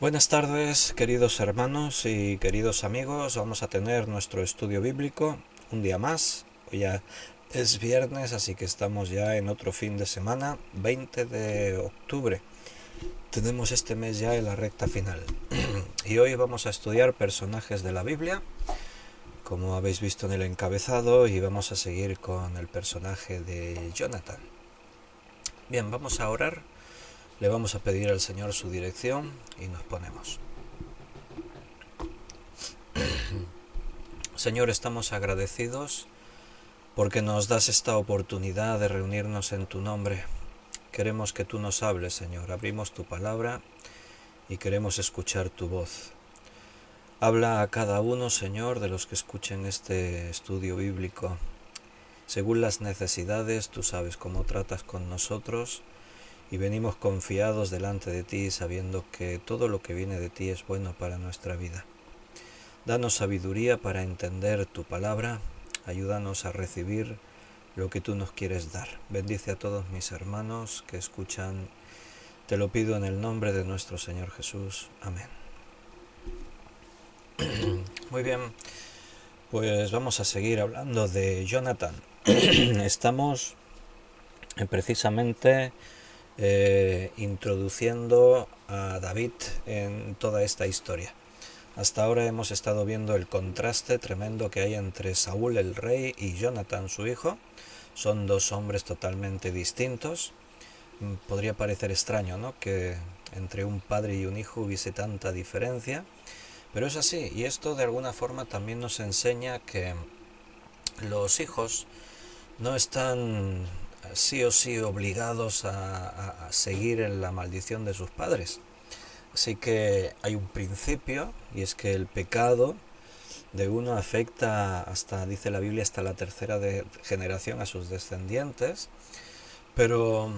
Buenas tardes, queridos hermanos y queridos amigos. Vamos a tener nuestro estudio bíblico un día más. Hoy ya es viernes, así que estamos ya en otro fin de semana, 20 de octubre. Tenemos este mes ya en la recta final. Y hoy vamos a estudiar personajes de la Biblia, como habéis visto en el encabezado, y vamos a seguir con el personaje de Jonathan. Bien, vamos a orar. Le vamos a pedir al Señor su dirección y nos ponemos. Señor, estamos agradecidos porque nos das esta oportunidad de reunirnos en tu nombre. Queremos que tú nos hables, Señor. Abrimos tu palabra y queremos escuchar tu voz. Habla a cada uno, Señor, de los que escuchen este estudio bíblico. Según las necesidades, tú sabes cómo tratas con nosotros y venimos confiados delante de ti, sabiendo que todo lo que viene de ti es bueno para nuestra vida. Danos sabiduría para entender tu palabra, ayúdanos a recibir lo que tú nos quieres dar. Bendice a todos mis hermanos que escuchan, te lo pido en el nombre de nuestro Señor Jesús. Amén. Muy bien, pues vamos a seguir hablando de Jonathan. Estamos precisamente introduciendo a David en toda esta historia. Hasta ahora hemos estado viendo el contraste tremendo que hay entre Saúl el rey y Jonathan su hijo. Son dos hombres totalmente distintos. Podría parecer extraño, ¿no?, que entre un padre y un hijo hubiese tanta diferencia, pero es así, y esto de alguna forma también nos enseña que los hijos no están sí o sí obligados a seguir en la maldición de sus padres. Así que hay un principio, y es que el pecado de uno afecta hasta, dice la Biblia, hasta la tercera generación a sus descendientes, pero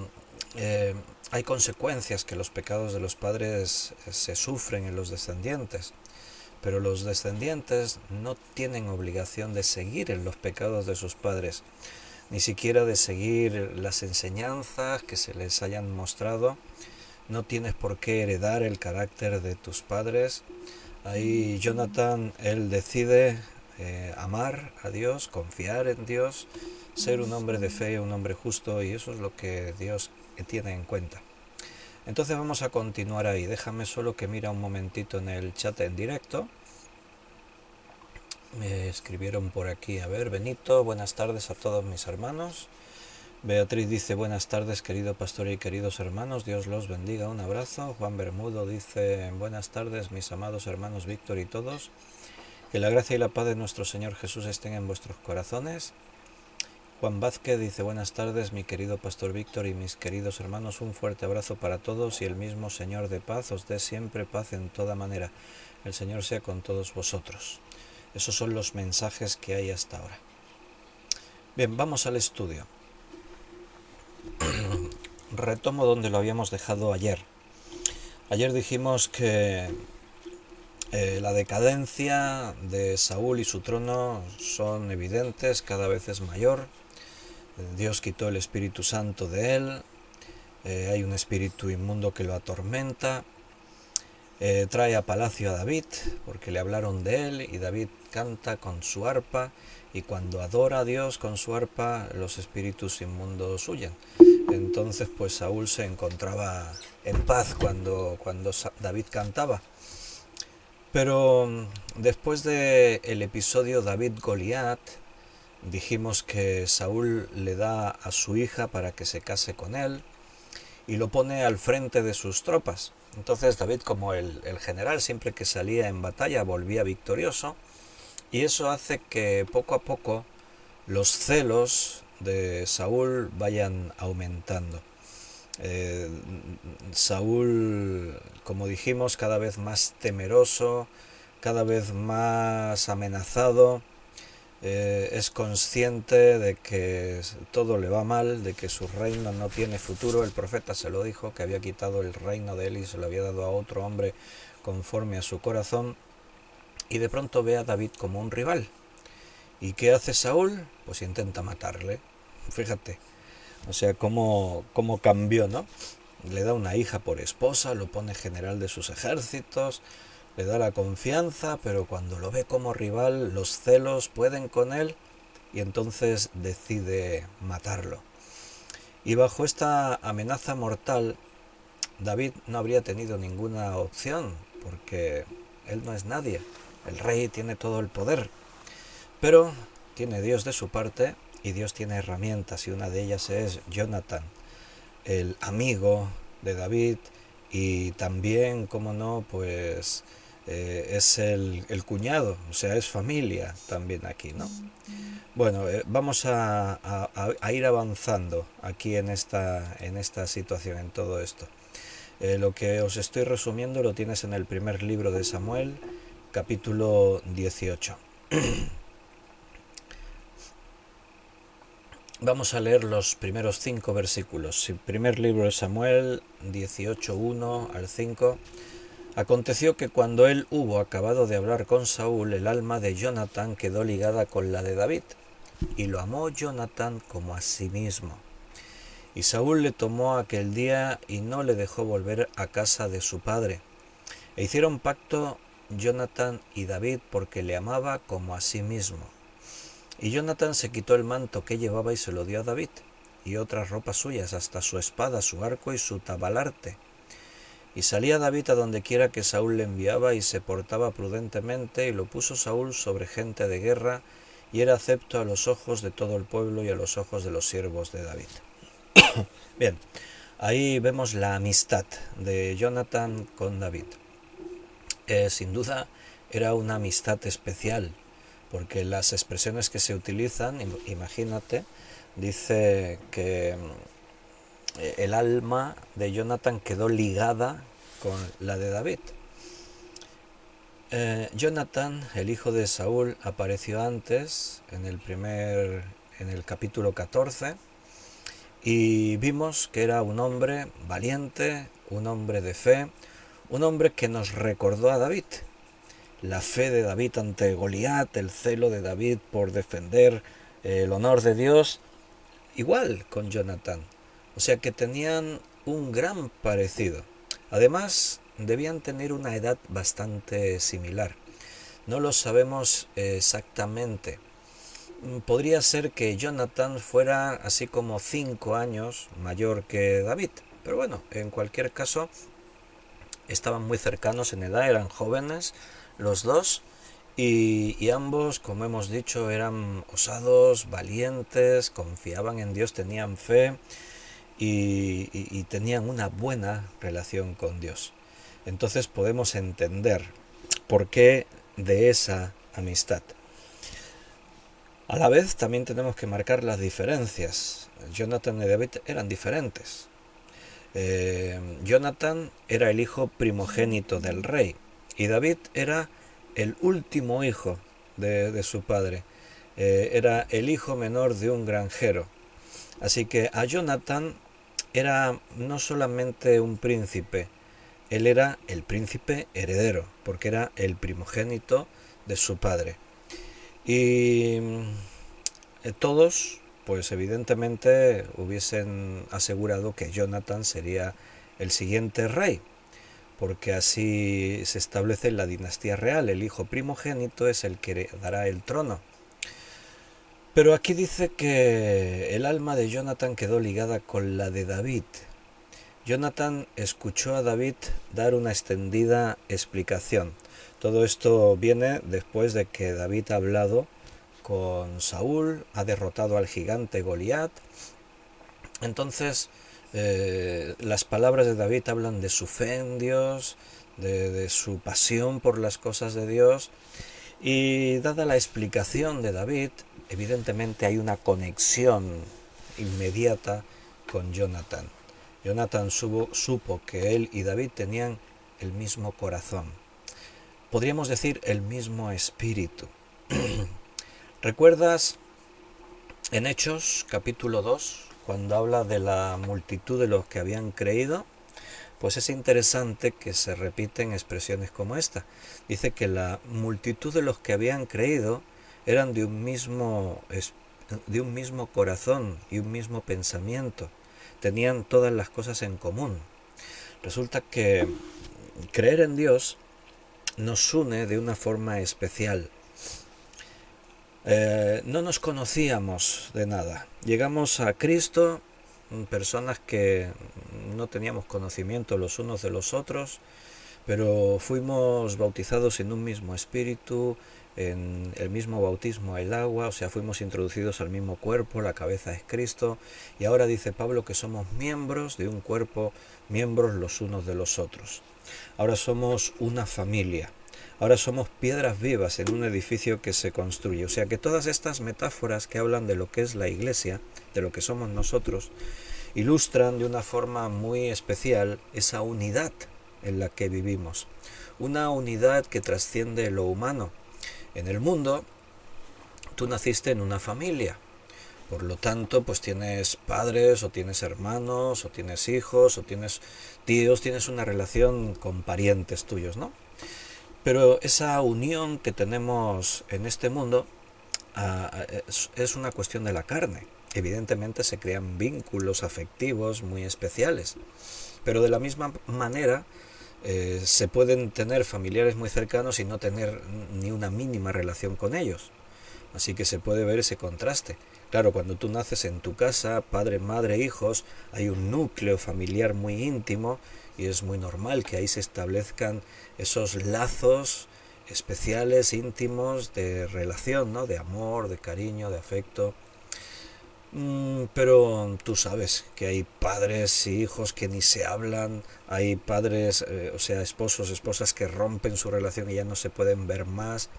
hay consecuencias que los pecados de los padres se sufren en los descendientes, pero los descendientes no tienen obligación de seguir en los pecados de sus padres, ni siquiera de seguir las enseñanzas que se les hayan mostrado. No tienes por qué heredar el carácter de tus padres. Ahí Jonathan, él decide amar a Dios, confiar en Dios, ser un hombre de fe, un hombre justo, y eso es lo que Dios tiene en cuenta. Entonces vamos a continuar ahí. Déjame solo que mira un momentito en el chat en directo. Me escribieron por aquí, a ver, Benito, buenas tardes a todos mis hermanos. Beatriz dice, buenas tardes querido pastor y queridos hermanos, Dios los bendiga, un abrazo. Juan Bermudo dice, buenas tardes mis amados hermanos Víctor y todos, que la gracia y la paz de nuestro Señor Jesús estén en vuestros corazones. Juan Vázquez dice, buenas tardes mi querido pastor Víctor y mis queridos hermanos, un fuerte abrazo para todos y el mismo Señor de paz os dé siempre paz en toda manera. El Señor sea con todos vosotros. Esos son los mensajes que hay hasta ahora. Bien, vamos al estudio. Retomo donde lo habíamos dejado ayer. Ayer dijimos que la decadencia de Saúl y su trono son evidentes, cada vez es mayor. Dios quitó el Espíritu Santo de él, hay un espíritu inmundo que lo atormenta, trae a palacio a David porque le hablaron de él y David canta con su arpa y cuando adora a Dios con su arpa los espíritus inmundos huyen. Entonces pues Saúl se encontraba en paz cuando David cantaba. Pero después del episodio David-Goliat, dijimos que Saúl le da a su hija para que se case con él y lo pone al frente de sus tropas. Entonces David, como el general, siempre que salía en batalla volvía victorioso, y eso hace que poco a poco los celos de Saúl vayan aumentando. Saúl, como dijimos, cada vez más temeroso, cada vez más amenazado, es consciente de que todo le va mal, de que su reino no tiene futuro. El profeta se lo dijo, que había quitado el reino de él y se lo había dado a otro hombre conforme a su corazón, y de pronto ve a David como un rival. ¿Y qué hace Saúl? Pues intenta matarle. Fíjate, o sea, cómo cambió, ¿no? le da una hija por esposa, lo pone general de sus ejércitos, le da la confianza, pero cuando lo ve como rival, los celos pueden con él y entonces decide matarlo. Y bajo esta amenaza mortal, David no habría tenido ninguna opción, porque él no es nadie. El rey tiene todo el poder, pero tiene Dios de su parte y Dios tiene herramientas, y una de ellas es Jonathan, el amigo de David, y también, como no, pues es el cuñado, o sea, es familia también aquí, ¿no? Bueno, vamos a ir avanzando aquí en esta situación, en todo esto. Lo que os estoy resumiendo lo tienes en el primer libro de Samuel, capítulo 18. Vamos a leer los primeros 5 versículos. El primer libro de Samuel, 18, 1 al 5. Aconteció que cuando él hubo acabado de hablar con Saúl, el alma de Jonatán quedó ligada con la de David, y lo amó Jonatán como a sí mismo. Y Saúl le tomó aquel día y no le dejó volver a casa de su padre. E hicieron pacto Jonatán y David porque le amaba como a sí mismo. Y Jonatán se quitó el manto que llevaba y se lo dio a David, y otras ropas suyas, hasta su espada, su arco y su tabalarte. Y salía David a donde quiera que Saúl le enviaba, y se portaba prudentemente, y lo puso Saúl sobre gente de guerra, y era acepto a los ojos de todo el pueblo y a los ojos de los siervos de David. Bien, ahí vemos la amistad de Jonatán con David. Sin duda era una amistad especial, porque las expresiones que se utilizan, imagínate, dice que el alma de Jonatán quedó ligada con la de David. Jonatán, el hijo de Saúl, apareció antes en el capítulo 14, y vimos que era un hombre valiente, un hombre de fe, un hombre que nos recordó a David. La fe de David ante Goliat, el celo de David por defender el honor de Dios, igual con Jonatán. O sea que tenían un gran parecido. Además, debían tener una edad bastante similar. No lo sabemos exactamente. Podría ser que Jonatán fuera así como 5 años mayor que David. Pero bueno, en cualquier caso, estaban muy cercanos en edad, eran jóvenes los dos, y ambos, como hemos dicho, eran osados, valientes, confiaban en Dios, tenían fe y tenían una buena relación con Dios. Entonces podemos entender por qué de esa amistad. A la vez también tenemos que marcar las diferencias. Jonathan y David eran diferentes. Jonathan era el hijo primogénito del rey y David era el último hijo de su padre. Era el hijo menor de un granjero. Así que a Jonathan era no solamente un príncipe, él era el príncipe heredero, porque era el primogénito de su padre. Y todos, pues evidentemente, hubiesen asegurado que Jonathan sería el siguiente rey, porque así se establece la dinastía real, el hijo primogénito es el que dará el trono. Pero aquí dice que el alma de Jonathan quedó ligada con la de David. Jonathan escuchó a David dar una extendida explicación. Todo esto viene después de que David ha hablado con Saúl, ha derrotado al gigante Goliat. Entonces, las palabras de David hablan de su fe en Dios, de su pasión por las cosas de Dios, y dada la explicación de David, evidentemente hay una conexión inmediata con Jonathan. Jonathan supo que él y David tenían el mismo corazón. Podríamos decir el mismo espíritu. ¿Recuerdas en Hechos capítulo 2, cuando habla de la multitud de los que habían creído? Pues es interesante que se repiten expresiones como esta. Dice que la multitud de los que habían creído eran de un mismo corazón y un mismo pensamiento. tenían todas las cosas en común. Resulta que creer en Dios nos une de una forma especial. No nos conocíamos de nada. Llegamos a Cristo, personas que no teníamos conocimiento los unos de los otros, pero fuimos bautizados en un mismo espíritu, en el mismo bautismo el agua, o sea, fuimos introducidos al mismo cuerpo, la cabeza es Cristo, y ahora dice Pablo que somos miembros de un cuerpo, miembros los unos de los otros. Ahora somos una familia. Ahora somos piedras vivas en un edificio que se construye. O sea que todas estas metáforas que hablan de lo que es la iglesia, de lo que somos nosotros, ilustran de una forma muy especial esa unidad en la que vivimos. Una unidad que trasciende lo humano. En el mundo, tú naciste en una familia. Por lo tanto, pues tienes padres, o tienes hermanos, o tienes hijos, o tienes tíos, tienes una relación con parientes tuyos, ¿no? Pero esa unión que tenemos en este mundo es una cuestión de la carne. Evidentemente se crean vínculos afectivos muy especiales, pero de la misma manera se pueden tener familiares muy cercanos y no tener ni una mínima relación con ellos. Así que se puede ver ese contraste. Claro, cuando tú naces en tu casa, padre, madre, hijos, hay un núcleo familiar muy íntimo y es muy normal que ahí se establezcan esos lazos especiales, íntimos de relación, ¿no? De amor, de cariño, de afecto. Pero tú sabes que hay padres y hijos que ni se hablan, hay padres, o sea, esposos, esposas que rompen su relación y ya no se pueden ver más.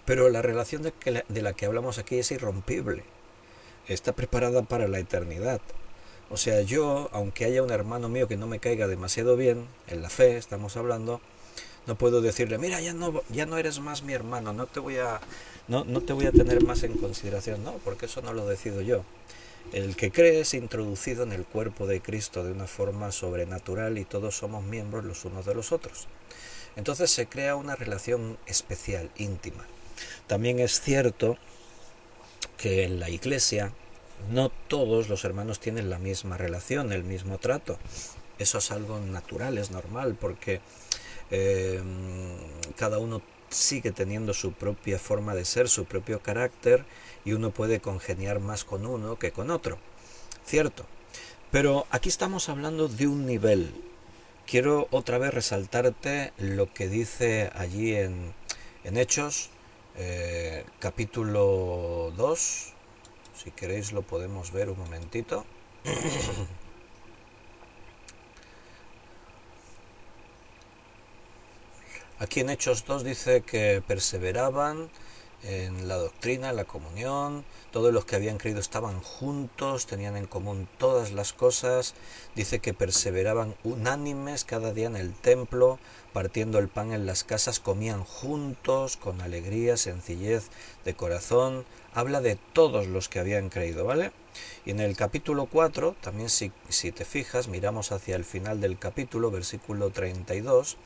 Pero la relación de la que hablamos aquí es irrompible, está preparada para la eternidad. O sea, yo, aunque haya un hermano mío que no me caiga demasiado bien, en la fe estamos hablando, no puedo decirle, mira, ya no eres más mi hermano, no te voy a tener más en consideración, no, porque eso no lo decido yo. El que cree es introducido en el cuerpo de Cristo de una forma sobrenatural y todos somos miembros los unos de los otros. Entonces se crea una relación especial, íntima. También es cierto que en la iglesia no todos los hermanos tienen la misma relación, el mismo trato. Eso es algo natural, es normal, porque cada uno sigue teniendo su propia forma de ser, su propio carácter, y uno puede congeniar más con uno que con otro. Cierto. Pero aquí estamos hablando de un nivel. Quiero otra vez resaltarte lo que dice allí en Hechos, capítulo 2. Si queréis lo podemos ver un momentito. Aquí en Hechos 2 dice que perseveraban en la doctrina, en la comunión, todos los que habían creído estaban juntos, tenían en común todas las cosas, dice que perseveraban unánimes cada día en el templo, partiendo el pan en las casas, comían juntos, con alegría, sencillez de corazón, habla de todos los que habían creído, ¿vale? Y en el capítulo 4, también si te fijas, miramos hacia el final del capítulo, versículo 32,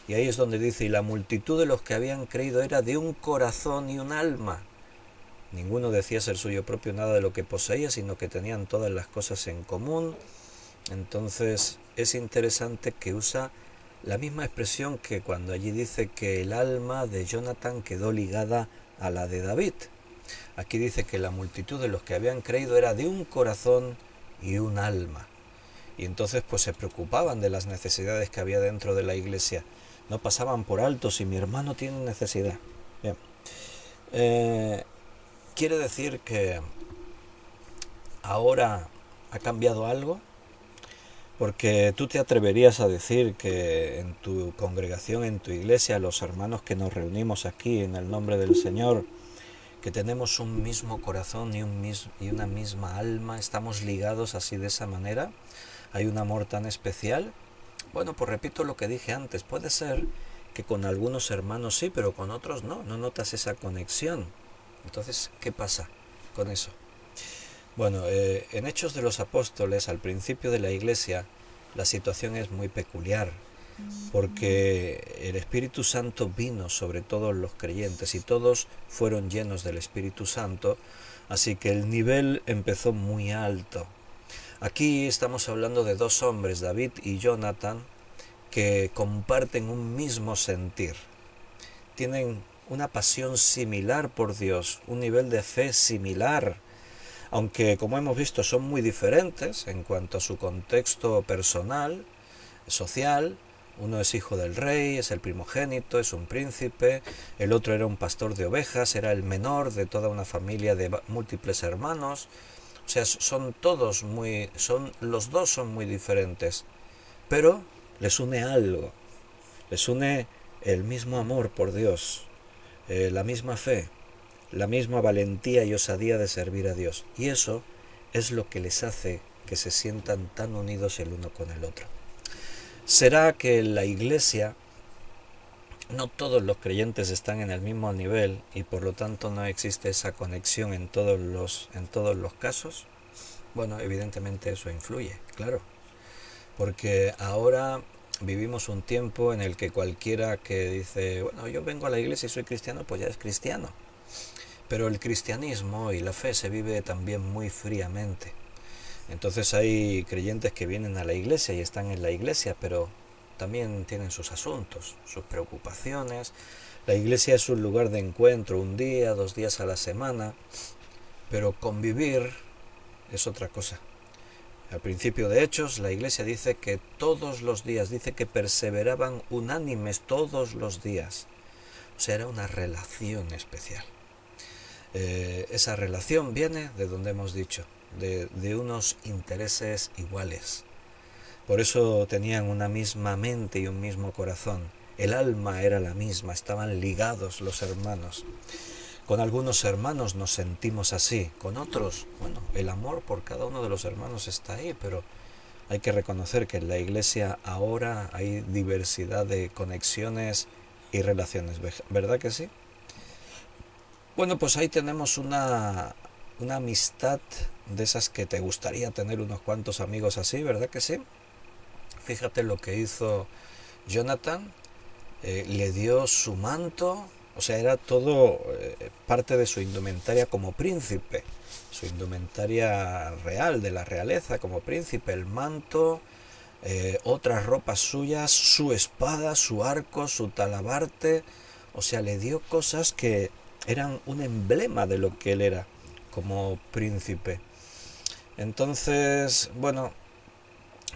y ahí es donde dice, y la multitud de los que habían creído era de un corazón y un alma. Ninguno decía ser suyo propio nada de lo que poseía, sino que tenían todas las cosas en común. Entonces es interesante que usa la misma expresión que cuando allí dice que el alma de Jonathan quedó ligada a la de David. Aquí dice que la multitud de los que habían creído era de un corazón y un alma. Y entonces pues se preocupaban de las necesidades que había dentro de la iglesia. No pasaban por alto si mi hermano tiene necesidad. Bien. ¿Quiere decir que ahora ha cambiado algo? Porque tú te atreverías a decir que en tu congregación, en tu iglesia, los hermanos que nos reunimos aquí en el nombre del Señor, que tenemos un mismo corazón y una misma alma, estamos ligados así de esa manera, hay un amor tan especial. Bueno, pues repito lo que dije antes, puede ser que con algunos hermanos sí, pero con otros no notas esa conexión. Entonces, ¿qué pasa con eso? Bueno, en Hechos de los Apóstoles, al principio de la iglesia, la situación es muy peculiar, porque el Espíritu Santo vino sobre todos los creyentes y todos fueron llenos del Espíritu Santo, así que el nivel empezó muy alto. Aquí estamos hablando de dos hombres, David y Jonathan, que comparten un mismo sentir. Tienen una pasión similar por Dios, un nivel de fe similar, aunque como hemos visto son muy diferentes en cuanto a su contexto personal, social. Uno es hijo del rey, es el primogénito, es un príncipe. El otro era un pastor de ovejas, era el menor de toda una familia de múltiples hermanos. O sea, los dos son muy diferentes, pero les une algo, les une el mismo amor por Dios, la misma fe, la misma valentía y osadía de servir a Dios. Y eso es lo que les hace que se sientan tan unidos el uno con el otro. ¿Será que en la iglesia no todos los creyentes están en el mismo nivel y por lo tanto no existe esa conexión en todos los casos? Bueno, evidentemente eso influye, claro, porque ahora vivimos un tiempo en el que cualquiera que dice, bueno, yo vengo a la iglesia y soy cristiano, pues ya es cristiano. Pero el cristianismo y la fe se vive también muy fríamente. Entonces hay creyentes que vienen a la iglesia y están en la iglesia, pero también tienen sus asuntos, sus preocupaciones. La iglesia es un lugar de encuentro, un día, 2 días a la semana, pero convivir es otra cosa. Al principio de Hechos, la iglesia dice que todos los días, dice que perseveraban unánimes todos los días. O sea, era una relación especial. Esa relación viene de donde hemos dicho, de unos intereses iguales. Por eso tenían una misma mente y un mismo corazón. El alma era la misma, estaban ligados los hermanos. Con algunos hermanos nos sentimos así, con otros, bueno, el amor por cada uno de los hermanos está ahí, pero hay que reconocer que en la iglesia ahora hay diversidad de conexiones y relaciones, ¿verdad que sí? Bueno, pues ahí tenemos una amistad de esas que te gustaría tener unos cuantos amigos así, ¿verdad que sí? Fíjate lo que hizo Jonathan, le dio su manto, o sea, era todo parte de su indumentaria como príncipe, su indumentaria real, de la realeza como príncipe, el manto, otras ropas suyas, su espada, su arco, su talabarte, o sea, le dio cosas que eran un emblema de lo que él era como príncipe. Entonces, bueno,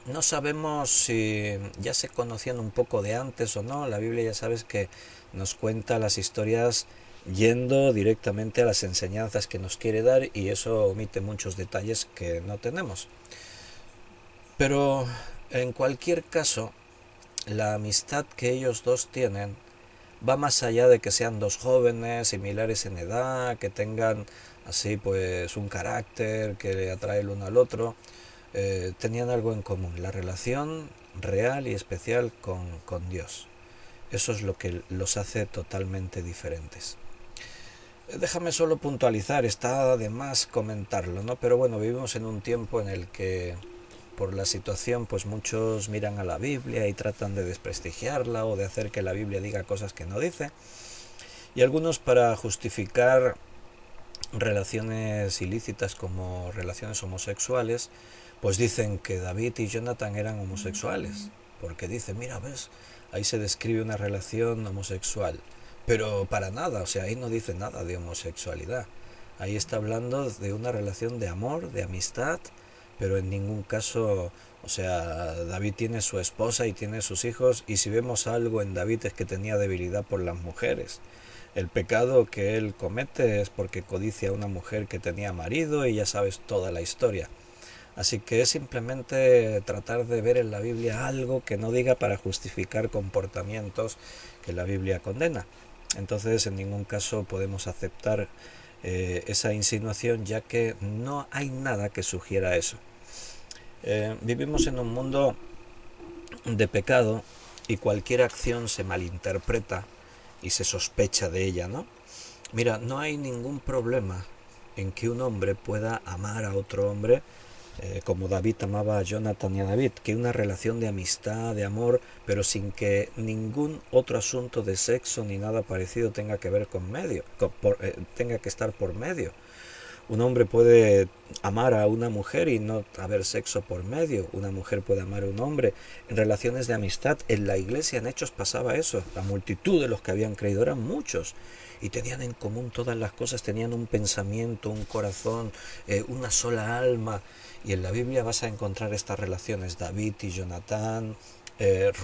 no sabemos si ya se conocían un poco de antes o no. La Biblia ya sabes que nos cuenta las historias yendo directamente a las enseñanzas que nos quiere dar y eso omite muchos detalles que no tenemos. Pero en cualquier caso, la amistad que ellos dos tienen va más allá de que sean dos jóvenes similares en edad, que tengan así pues un carácter que le atrae el uno al otro. Tenían algo en común, la relación real y especial con Dios. Eso es lo que los hace totalmente diferentes. Déjame solo puntualizar, está de más comentarlo, ¿no? Pero bueno, vivimos en un tiempo en el que por la situación pues muchos miran a la Biblia y tratan de desprestigiarla o de hacer que la Biblia diga cosas que no dice. Y algunos para justificar relaciones ilícitas como relaciones homosexuales, pues dicen que David y Jonathan eran homosexuales, porque dicen, mira, ves, ahí se describe una relación homosexual, pero para nada, o sea, ahí no dice nada de homosexualidad, ahí está hablando de una relación de amor, de amistad, pero en ningún caso, o sea, David tiene su esposa y tiene sus hijos, y si vemos algo en David es que tenía debilidad por las mujeres. El pecado que él comete es porque codicia a una mujer que tenía marido y ya sabes toda la historia. Así que es simplemente tratar de ver en la Biblia algo que no diga para justificar comportamientos que la Biblia condena. Entonces en ningún caso podemos aceptar esa insinuación ya que no hay nada que sugiera eso. Vivimos en un mundo de pecado y cualquier acción se malinterpreta y se sospecha de ella, ¿no? Mira, no hay ningún problema en que un hombre pueda amar a otro hombre como David amaba a Jonathan y a David, que una relación de amistad, de amor, pero sin que ningún otro asunto de sexo ni nada parecido tenga que ver con medio, tenga que estar por medio. Un hombre puede amar a una mujer y no haber sexo por medio. Una mujer puede amar a un hombre. En relaciones de amistad, en la iglesia en Hechos pasaba eso. La multitud de los que habían creído eran muchos y tenían en común todas las cosas, tenían un pensamiento, un corazón, una sola alma. Y en la Biblia vas a encontrar estas relaciones, David y Jonatán,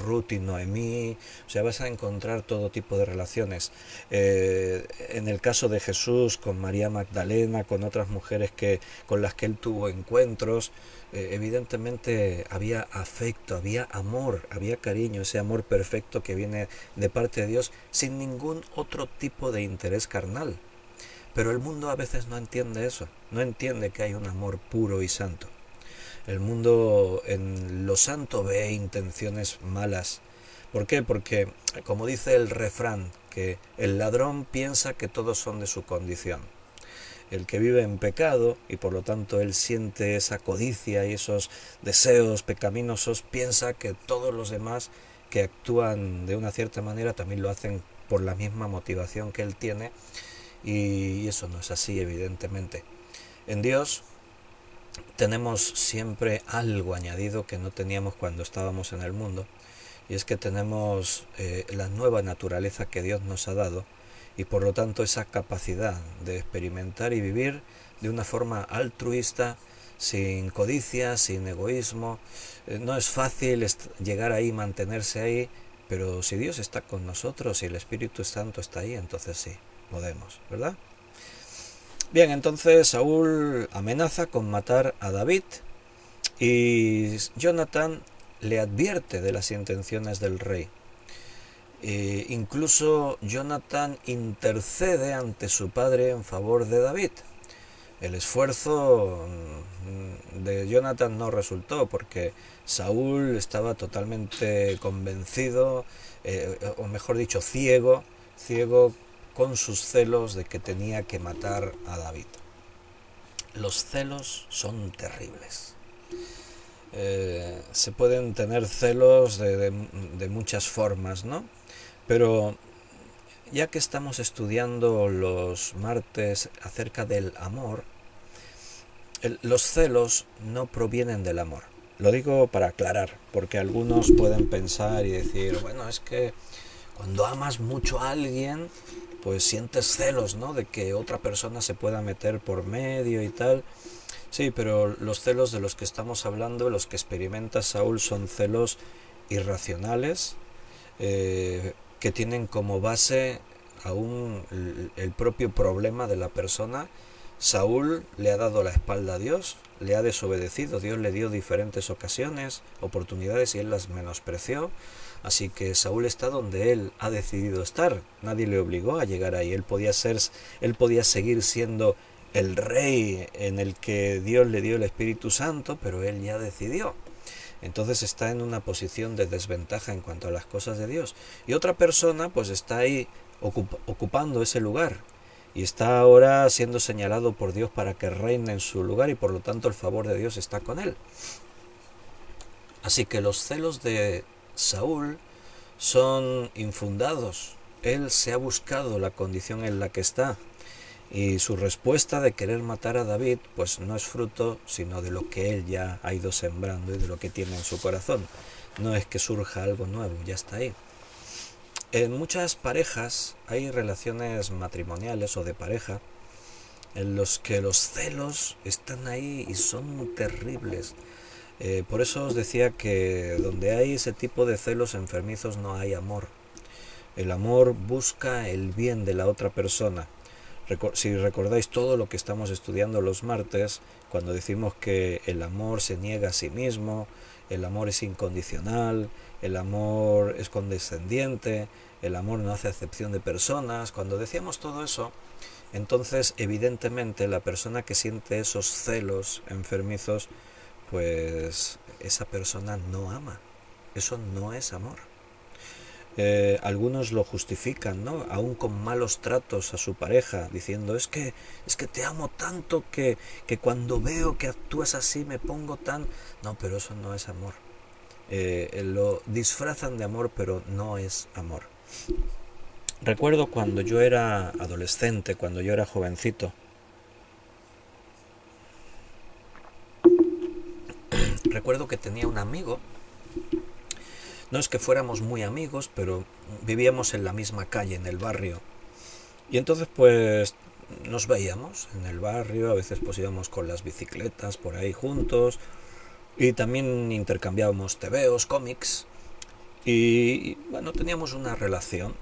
Ruth y Noemí, o sea, vas a encontrar todo tipo de relaciones. En el caso de Jesús, con María Magdalena, con otras mujeres con las que él tuvo encuentros, evidentemente había afecto, había amor, había cariño, ese amor perfecto que viene de parte de Dios sin ningún otro tipo de interés carnal. Pero el mundo a veces no entiende eso, no entiende que hay un amor puro y santo. El mundo en lo santo ve intenciones malas. ¿Por qué? Porque, como dice el refrán, que el ladrón piensa que todos son de su condición. El que vive en pecado y por lo tanto él siente esa codicia y esos deseos pecaminosos, piensa que todos los demás que actúan de una cierta manera también lo hacen por la misma motivación que él tiene, y eso no es así, evidentemente. En Dios tenemos siempre algo añadido que no teníamos cuando estábamos en el mundo, y es que tenemos la nueva naturaleza que Dios nos ha dado, y por lo tanto esa capacidad de experimentar y vivir de una forma altruista, sin codicia, sin egoísmo. No es fácil llegar ahí, mantenerse ahí, pero si Dios está con nosotros y el Espíritu Santo está ahí, entonces sí, podemos, ¿verdad? Bien, entonces Saúl amenaza con matar a David y Jonatán le advierte de las intenciones del rey. Incluso Jonatán intercede ante su padre en favor de David. El esfuerzo de Jonatán no resultó porque Saúl estaba totalmente convencido, o mejor dicho, ciego con sus celos de que tenía que matar a David. Los celos son terribles. Se pueden tener celos de muchas formas, ¿no? Pero ya que estamos estudiando los martes acerca del amor, los celos no provienen del amor. Lo digo para aclarar, porque algunos pueden pensar y decir, bueno, es que cuando amas mucho a alguien, pues sientes celos, ¿no? De que otra persona se pueda meter por medio y tal. Sí, pero los celos de los que estamos hablando, los que experimenta Saúl, son celos irracionales, que tienen como base aún el propio problema de la persona. Saúl le ha dado la espalda a Dios, le ha desobedecido, Dios le dio diferentes ocasiones, oportunidades y él las menospreció. Así que Saúl está donde él ha decidido estar, nadie le obligó a llegar ahí, él podía seguir siendo el rey en el que Dios le dio el Espíritu Santo, pero él ya decidió. Entonces está en una posición de desventaja en cuanto a las cosas de Dios. Y otra persona pues está ahí ocupando ese lugar y está ahora siendo señalado por Dios para que reine en su lugar, y por lo tanto el favor de Dios está con él. Así que los celos de Saúl son infundados. Él se ha buscado la condición en la que está, y su respuesta de querer matar a David pues no es fruto sino de lo que él ya ha ido sembrando y de lo que tiene en su corazón. No es que surja algo nuevo, ya está ahí. En muchas parejas hay relaciones matrimoniales o de pareja en los que los celos están ahí y son terribles. Por eso os decía que donde hay ese tipo de celos enfermizos no hay amor. El amor busca el bien de la otra persona. Si recordáis todo lo que estamos estudiando los martes, cuando decimos que el amor se niega a sí mismo, el amor es incondicional, el amor es condescendiente, el amor no hace acepción de personas, cuando decíamos todo eso, entonces evidentemente la persona que siente esos celos enfermizos, pues esa persona no ama. Eso no es amor. Algunos lo justifican, ¿no? Aún con malos tratos a su pareja, diciendo es que te amo tanto que cuando veo que actúas así me pongo tan... No, pero eso no es amor. Lo disfrazan de amor, pero no es amor. Recuerdo cuando yo era adolescente, cuando yo era jovencito, recuerdo que tenía un amigo, no es que fuéramos muy amigos, pero vivíamos en la misma calle, en el barrio. Y entonces pues nos veíamos en el barrio, a veces pues íbamos con las bicicletas por ahí juntos y también intercambiábamos tebeos, cómics y bueno, teníamos una relación.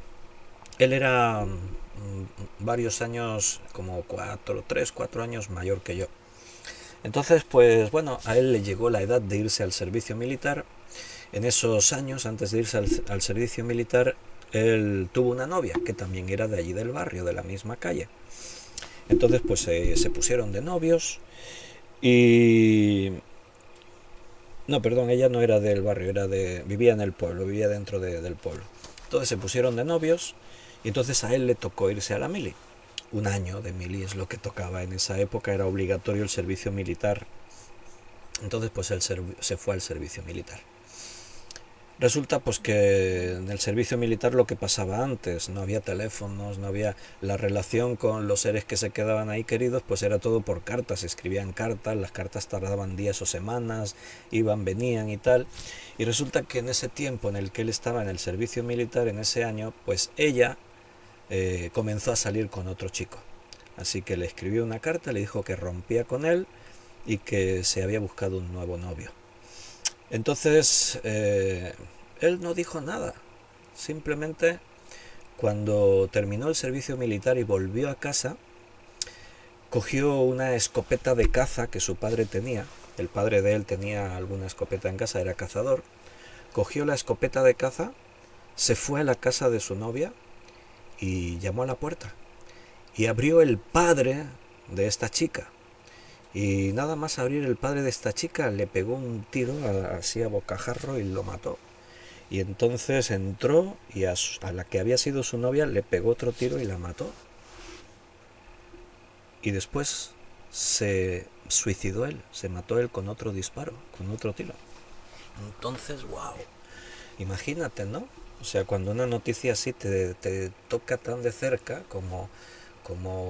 Él era varios años, como 3, 4 años mayor que yo. Entonces, pues bueno, a él le llegó la edad de irse al servicio militar. En esos años, antes de irse al servicio militar, él tuvo una novia que también era de allí del barrio, de la misma calle. Entonces, pues se pusieron de novios y... No, perdón, ella no era del barrio, vivía en el pueblo, vivía dentro del pueblo. Entonces se pusieron de novios y entonces a él le tocó irse a la mili. Un año de mili es lo que tocaba en esa época, era obligatorio el servicio militar. Entonces pues él se fue al servicio militar. Resulta pues que en el servicio militar lo que pasaba antes, no había teléfonos, no había la relación con los seres que se quedaban ahí queridos, pues era todo por cartas, se escribían cartas, las cartas tardaban días o semanas, iban, venían y tal. Y resulta que en ese tiempo en el que él estaba en el servicio militar, en ese año, pues ella comenzó a salir con otro chico. Así que le escribió una carta, le dijo que rompía con él y que se había buscado un nuevo novio. Entonces, él no dijo nada. Simplemente, cuando terminó el servicio militar y volvió a casa, cogió una escopeta de caza que su padre tenía. El padre de él tenía alguna escopeta en casa, era cazador. Cogió la escopeta de caza, se fue a la casa de su novia y llamó a la puerta. Y abrió el padre de esta chica. Y nada más abrir el padre de esta chica le pegó un tiro así a bocajarro y lo mató. Y entonces entró y a la que había sido su novia le pegó otro tiro y la mató. Y después se suicidó él, se mató él con otro disparo, con otro tiro. Entonces, wow, imagínate, ¿no? O sea, cuando una noticia así te toca tan de cerca como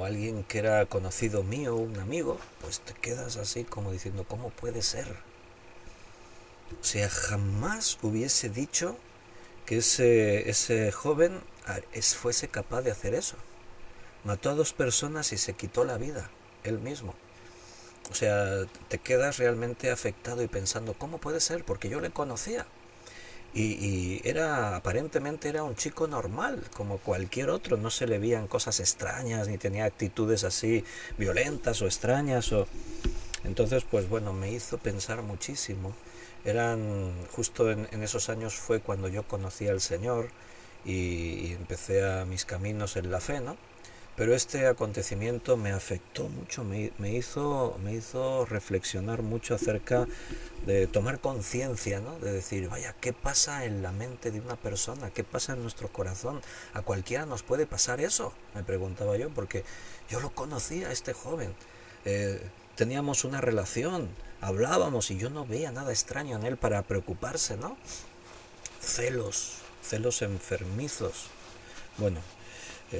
alguien que era conocido mío, un amigo, pues te quedas así como diciendo, ¿cómo puede ser? O sea, jamás hubiese dicho que ese joven fuese capaz de hacer eso. Mató a 2 personas y se quitó la vida, él mismo. O sea, te quedas realmente afectado y pensando, ¿cómo puede ser? Porque yo le conocía. Y aparentemente era un chico normal, como cualquier otro, no se le veían cosas extrañas, ni tenía actitudes así violentas o extrañas. Entonces, pues bueno, me hizo pensar muchísimo. Justo en esos años fue cuando yo conocí al Señor y empecé a mis caminos en la fe, ¿no? Pero este acontecimiento me afectó mucho, me hizo reflexionar mucho acerca de tomar conciencia, ¿no? De decir, vaya, ¿qué pasa en la mente de una persona? ¿Qué pasa en nuestro corazón? ¿A cualquiera nos puede pasar eso? Me preguntaba yo, porque yo lo conocía, este joven. Teníamos una relación, hablábamos y yo no veía nada extraño en él para preocuparse, ¿no? Celos enfermizos. Bueno,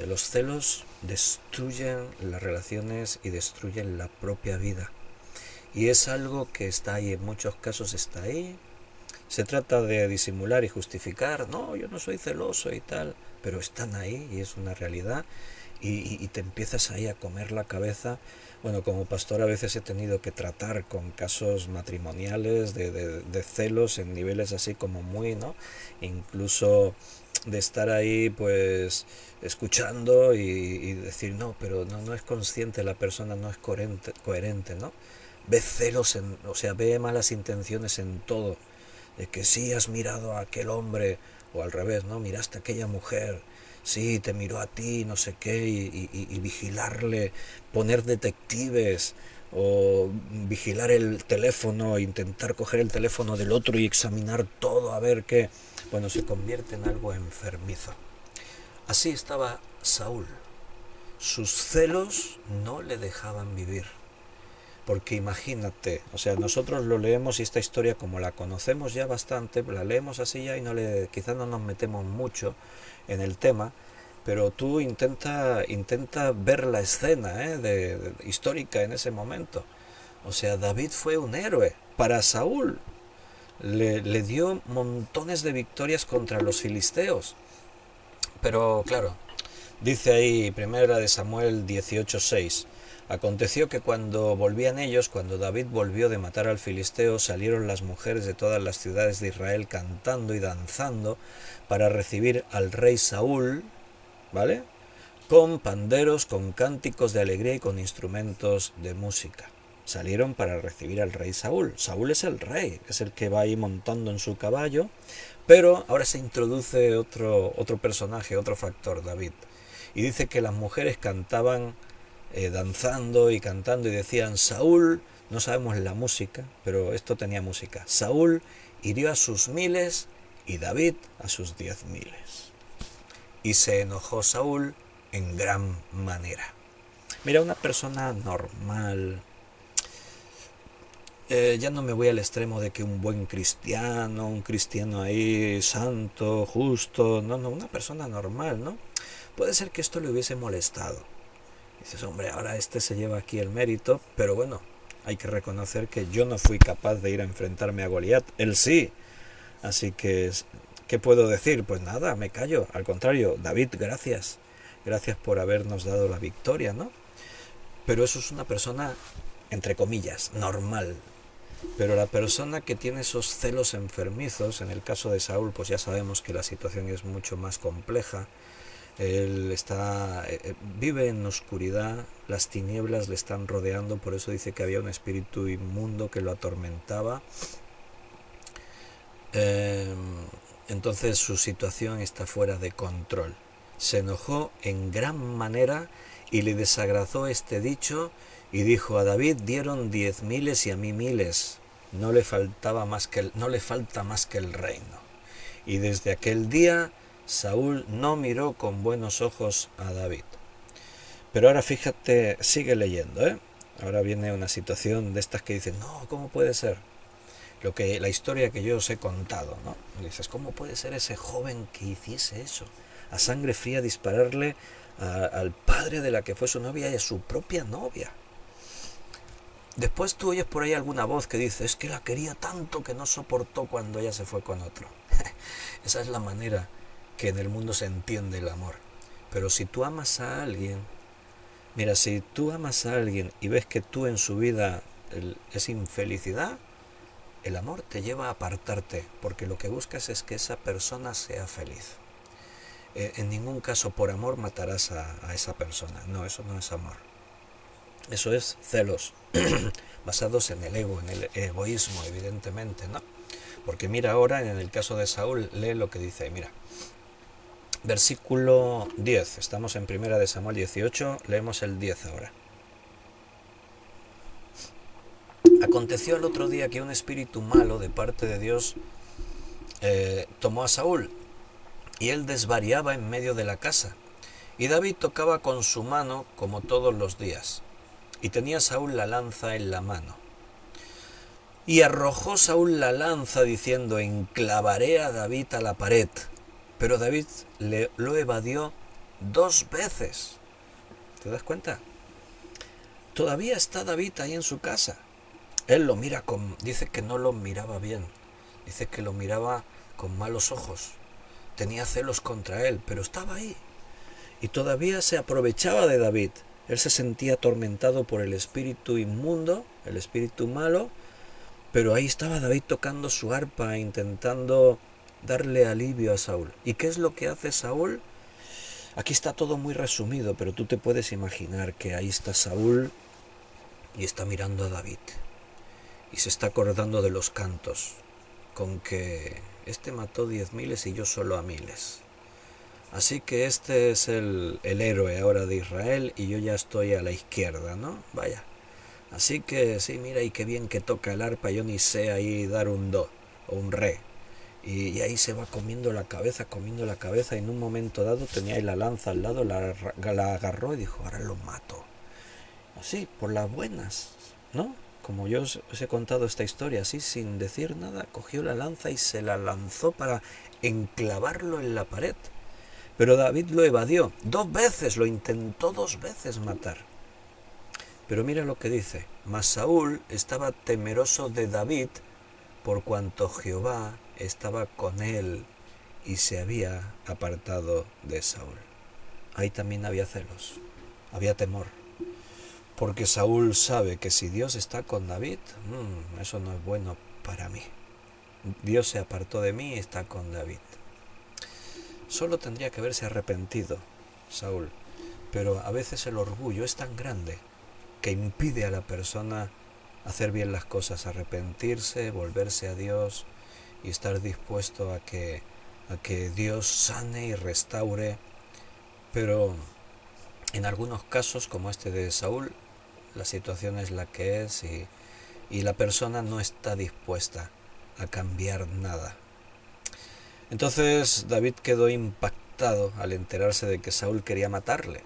los celos destruyen las relaciones y destruyen la propia vida. Y es algo que está ahí, en muchos casos está ahí. Se trata de disimular y justificar, no, yo no soy celoso y tal, pero están ahí y es una realidad y te empiezas ahí a comer la cabeza. Bueno, como pastor a veces he tenido que tratar con casos matrimoniales de celos en niveles así como muy, ¿no? Incluso de estar ahí pues escuchando y decir, no, pero no es consciente, la persona no es coherente, ¿no? Ve celos, o sea, ve malas intenciones en todo. De que sí has mirado a aquel hombre, o al revés, ¿no? Miraste a aquella mujer, sí, te miró a ti, no sé qué, y vigilarle, poner detectives, o vigilar el teléfono, intentar coger el teléfono del otro y examinar todo a ver qué. Bueno, se convierte en algo enfermizo. Así estaba Saúl. Sus celos no le dejaban vivir. Porque imagínate, o sea, nosotros lo leemos y esta historia como la conocemos ya bastante, la leemos así ya y quizás no nos metemos mucho en el tema, pero tú intenta ver la escena histórica en ese momento. O sea, David fue un héroe para Saúl. Le dio montones de victorias contra los filisteos. Pero claro, dice ahí primera de Samuel 18:6. Aconteció que cuando volvían ellos, cuando David volvió de matar al filisteo, salieron las mujeres de todas las ciudades de Israel cantando y danzando para recibir al rey Saúl, ¿vale? Con panderos, con cánticos de alegría y con instrumentos de música. Salieron para recibir al rey Saúl. Saúl es el rey, es el que va ahí montando en su caballo, pero ahora se introduce otro personaje, otro factor, David. Y dice que las mujeres cantaban danzando y cantando y decían: Saúl, no sabemos la música, pero esto tenía música. Saúl hirió a sus miles y David a sus 10.000. Y se enojó Saúl en gran manera. Mira, una persona normal, ya no me voy al extremo de que un buen cristiano, un cristiano ahí santo, justo, no, una persona normal, ¿no? Puede ser que esto le hubiese molestado. Dices, hombre, ahora este se lleva aquí el mérito, pero bueno, hay que reconocer que yo no fui capaz de ir a enfrentarme a Goliat, él sí. Así que, ¿qué puedo decir? Pues nada, me callo. Al contrario, David, gracias. Gracias por habernos dado la victoria, ¿no? Pero eso es una persona, entre comillas, normal. Pero la persona que tiene esos celos enfermizos, en el caso de Saúl, pues ya sabemos que la situación es mucho más compleja. Él vive en oscuridad, las tinieblas le están rodeando, por eso dice que había un espíritu inmundo que lo atormentaba. Entonces su situación está fuera de control. Se enojó en gran manera y le desagradó este dicho y dijo: a David dieron 10.000 y a mí 1.000. No le falta más que el reino. Y desde aquel día Saúl no miró con buenos ojos a David. Pero ahora fíjate, sigue leyendo, ¿eh? Ahora viene una situación de estas que dicen: no, ¿cómo puede ser? La historia que yo os he contado, ¿no? Y dices, ¿cómo puede ser ese joven que hiciese eso? A sangre fría dispararle al padre de la que fue su novia y a su propia novia. Después tú oyes por ahí alguna voz que dice: es que la quería tanto que no soportó cuando ella se fue con otro. Esa es la manera que en el mundo se entiende el amor. Pero si tú amas a alguien, mira, si tú amas a alguien y ves que tú en su vida es infelicidad, el amor te lleva a apartarte, porque lo que buscas es que esa persona sea feliz. En ningún caso por amor matarás a esa persona. No, eso no es amor. Eso es celos, basados en el ego, en el egoísmo, evidentemente, ¿no? Porque mira ahora, en el caso de Saúl, lee lo que dice, mira. Versículo 10, estamos en primera de Samuel 18, leemos el 10 ahora. Aconteció el otro día que un espíritu malo de parte de Dios tomó a Saúl, y él desvariaba en medio de la casa. Y David tocaba con su mano como todos los días, y tenía Saúl la lanza en la mano. Y arrojó Saúl la lanza diciendo: enclavaré a David a la pared. Pero David lo evadió 2 veces. ¿Te das cuenta? Todavía está David ahí en su casa. Él lo mira dice que no lo miraba bien. Dice que lo miraba con malos ojos. Tenía celos contra él, pero estaba ahí. Y todavía se aprovechaba de David. Él se sentía atormentado por el espíritu inmundo, el espíritu malo, pero ahí estaba David tocando su arpa, intentando darle alivio a Saúl. ¿Y qué es lo que hace Saúl? Aquí está todo muy resumido, pero tú te puedes imaginar que ahí está Saúl y está mirando a David. Y se está acordando de los cantos, con que este mató 10.000 y yo solo a 1.000. Así que este es el héroe ahora de Israel y yo ya estoy a la izquierda, ¿no? Vaya. Así que sí, mira, y qué bien que toca el arpa, yo ni sé ahí dar un do o un re. Y ahí se va comiendo la cabeza, y en un momento dado tenía ahí la lanza al lado, la agarró y dijo: ahora lo mato. Así, por las buenas, ¿no? Como yo os he contado esta historia, así sin decir nada, cogió la lanza y se la lanzó para enclavarlo en la pared. Pero David lo evadió 2 veces, lo intentó 2 veces matar. Pero mira lo que dice: mas Saúl estaba temeroso de David, por cuanto Jehová estaba con él y se había apartado de Saúl. Ahí también había celos, había temor, porque Saúl sabe que si Dios está con David, eso no es bueno para mí. Dios se apartó de mí y está con David. Solo tendría que haberse arrepentido Saúl, pero a veces el orgullo es tan grande que impide a la persona hacer bien las cosas, arrepentirse, volverse a Dios y estar dispuesto a que Dios sane y restaure. Pero en algunos casos, como este de Saúl, la situación es la que es y la persona no está dispuesta a cambiar nada. Entonces David quedó impactado al enterarse de que Saúl quería matarle.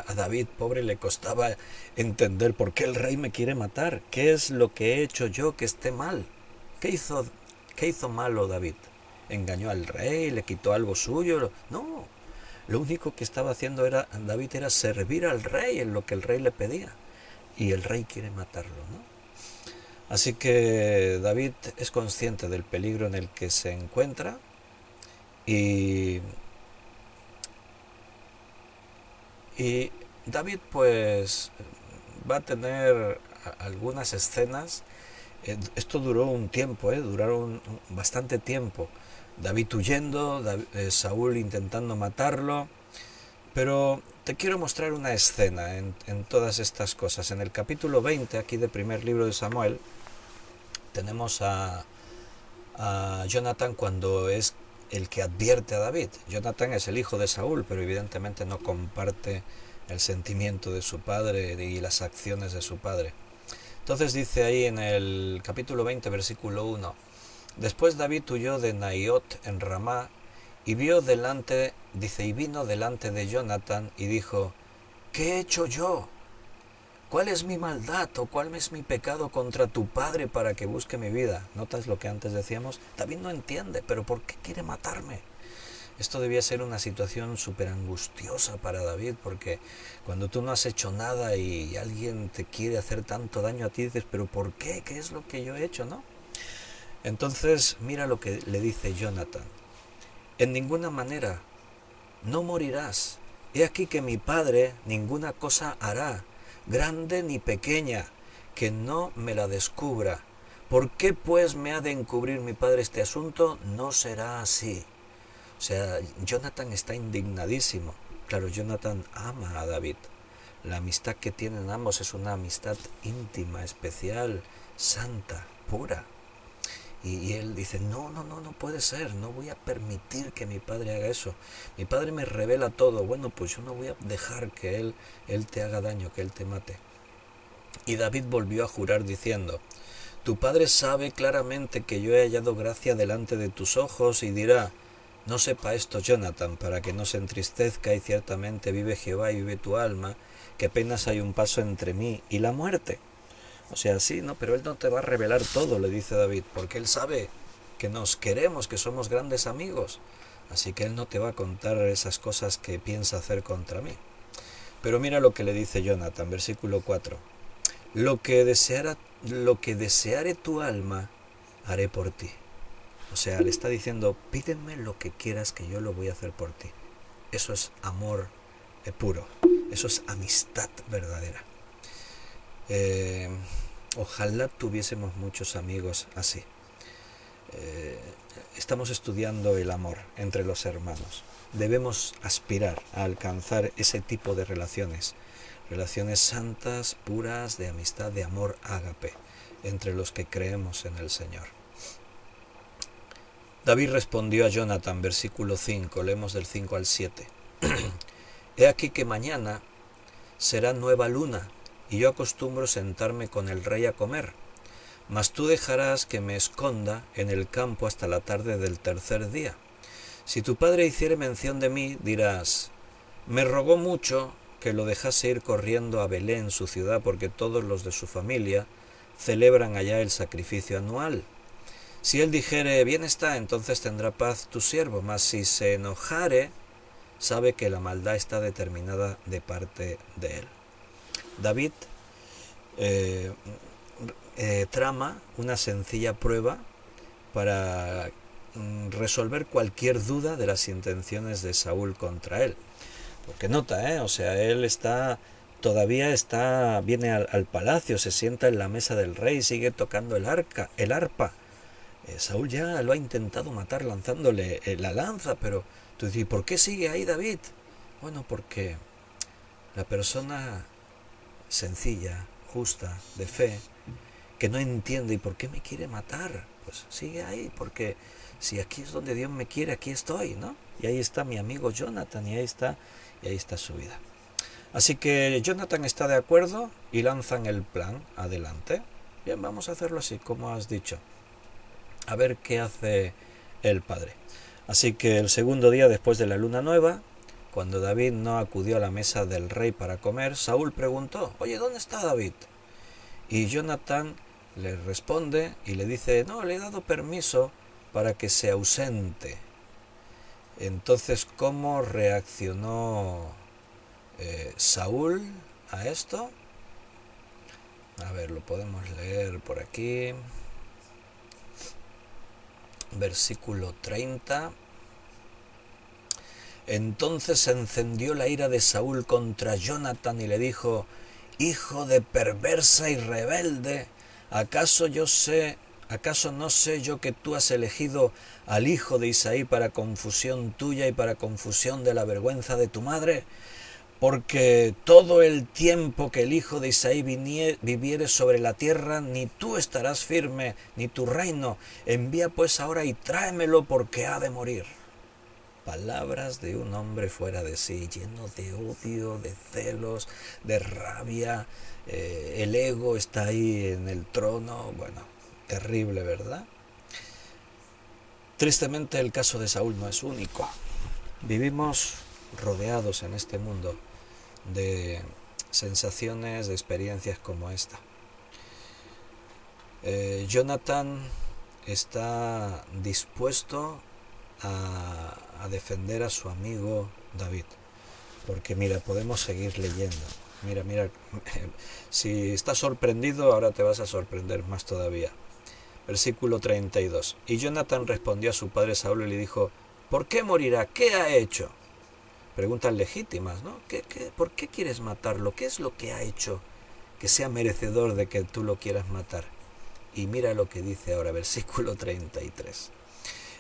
A David, pobre, le costaba entender por qué el rey me quiere matar. ¿Qué es lo que he hecho yo que esté mal? ¿Qué hizo malo David? ¿Engañó al rey? ¿Le quitó algo suyo? No, lo único que estaba haciendo David era servir al rey en lo que el rey le pedía. Y el rey quiere matarlo, ¿no? Así que David es consciente del peligro en el que se encuentra y David pues va a tener algunas escenas. Esto duró un tiempo, duraron bastante tiempo. David huyendo, Saúl intentando matarlo. Pero te quiero mostrar una escena en todas estas cosas. En el capítulo 20, aquí del primer libro de Samuel, tenemos a Jonathan cuando es el que advierte a David. Jonathan es el hijo de Saúl, pero evidentemente no comparte el sentimiento de su padre y las acciones de su padre. Entonces dice ahí en el capítulo 20, versículo 1: después David huyó de Naiot en Ramá y vino delante de Jonathan y dijo: ¿qué he hecho yo? ¿Cuál es mi maldad o cuál es mi pecado contra tu padre para que busque mi vida? ¿Notas lo que antes decíamos? David no entiende, pero ¿por qué quiere matarme? Esto debía ser una situación súper angustiosa para David, porque cuando tú no has hecho nada y alguien te quiere hacer tanto daño a ti, dices, ¿pero por qué? ¿Qué es lo que yo he hecho, no? Entonces, mira lo que le dice Jonathan: en ninguna manera, no morirás. He aquí que mi padre ninguna cosa hará, grande ni pequeña, que no me la descubra. ¿Por qué pues me ha de encubrir mi padre este asunto? No será así. O sea, Jonathan está indignadísimo. Claro, Jonathan ama a David. La amistad que tienen ambos es una amistad íntima, especial, santa, pura. Y él dice, no puede ser, no voy a permitir que mi padre haga eso. Mi padre me revela todo, bueno, pues yo no voy a dejar que él te haga daño, que él te mate. Y David volvió a jurar diciendo: tu padre sabe claramente que yo he hallado gracia delante de tus ojos, y dirá: no sepa esto Jonathan, para que no se entristezca, y ciertamente vive Jehová y vive tu alma, que apenas hay un paso entre mí y la muerte. O sea, sí, ¿no? Pero él no te va a revelar todo, le dice David, porque él sabe que nos queremos, que somos grandes amigos. Así que él no te va a contar esas cosas que piensa hacer contra mí. Pero mira lo que le dice Jonathan, versículo 4. Lo que deseare tu alma, haré por ti. O sea, le está diciendo, pídeme lo que quieras que yo lo voy a hacer por ti. Eso es amor puro, eso es amistad verdadera. Ojalá tuviésemos muchos amigos así. Estamos estudiando el amor entre los hermanos. Debemos aspirar a alcanzar ese tipo de relaciones santas, puras, de amistad, de amor ágape, entre los que creemos en el Señor. David respondió a Jonathan, versículo 5, leemos del 5 al 7. He aquí que mañana será nueva luna, y yo acostumbro sentarme con el rey a comer. Mas tú dejarás que me esconda en el campo hasta la tarde del tercer día. Si tu padre hiciere mención de mí, dirás: me rogó mucho que lo dejase ir corriendo a Belén, su ciudad, porque todos los de su familia celebran allá el sacrificio anual. Si él dijere: bien está, entonces tendrá paz tu siervo. Mas si se enojare, sabe que la maldad está determinada de parte de él. David eh, trama una sencilla prueba para resolver cualquier duda de las intenciones de Saúl contra él. Porque nota, o sea, él todavía viene al palacio, se sienta en la mesa del rey, sigue tocando el arpa. Saúl ya lo ha intentado matar lanzándole la lanza, pero tú dices, ¿por qué sigue ahí David? Bueno, porque la persona sencilla, justa, de fe, que no entiende y por qué me quiere matar, pues sigue ahí, porque si aquí es donde Dios me quiere, aquí estoy, ¿no? Y ahí está mi amigo Jonathan, y ahí está su vida. Así que Jonathan está de acuerdo y lanzan el plan adelante. Bien, vamos a hacerlo así, como has dicho. A ver qué hace el padre. Así que el segundo día después de la luna nueva, cuando David no acudió a la mesa del rey para comer, Saúl preguntó, oye, ¿dónde está David? Y Jonathan le responde y le dice, no, le he dado permiso para que se ausente. Entonces, ¿cómo reaccionó Saúl a esto? A ver, lo podemos leer por aquí. Versículo 30. Entonces se encendió la ira de Saúl contra Jonathan y le dijo, hijo de perversa y rebelde, ¿acaso no sé yo que tú has elegido al hijo de Isaí para confusión tuya y para confusión de la vergüenza de tu madre? Porque todo el tiempo que el hijo de Isaí viviere sobre la tierra, ni tú estarás firme, ni tu reino. Envía pues ahora y tráemelo, porque ha de morir. Palabras de un hombre fuera de sí, lleno de odio, de celos, de rabia. El ego está ahí en el trono. Bueno, terrible, ¿verdad? Tristemente el caso de Saúl no es único. Vivimos rodeados en este mundo de sensaciones, de experiencias como esta. Jonathan está dispuesto a defender a su amigo David, porque mira, podemos seguir leyendo. Mira, si estás sorprendido, ahora te vas a sorprender más todavía. Versículo 32. Y Jonathan respondió a su padre Saúl y le dijo, ¿por qué morirá? ¿Qué ha hecho? Preguntas legítimas, ¿no? ¿Por qué quieres matarlo? ¿Qué es lo que ha hecho que sea merecedor de que tú lo quieras matar? Y mira lo que dice ahora, versículo 33.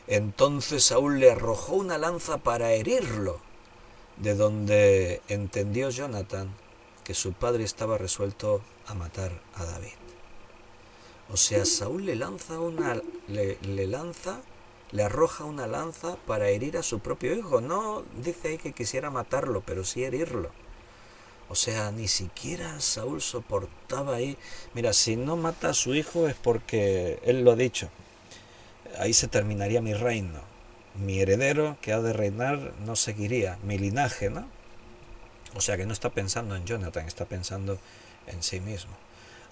Entonces Saúl le arrojó una lanza para herirlo, de donde entendió Jonathan que su padre estaba resuelto a matar a David. O sea, Saúl le arroja una lanza para herir a su propio hijo. No dice ahí que quisiera matarlo, pero sí herirlo. O sea, ni siquiera Saúl soportaba ahí. Mira, si no mata a su hijo es porque él lo ha dicho. Ahí se terminaría mi reino. Mi heredero que ha de reinar no seguiría. Mi linaje, ¿no? O sea que no está pensando en Jonathan, está pensando en sí mismo.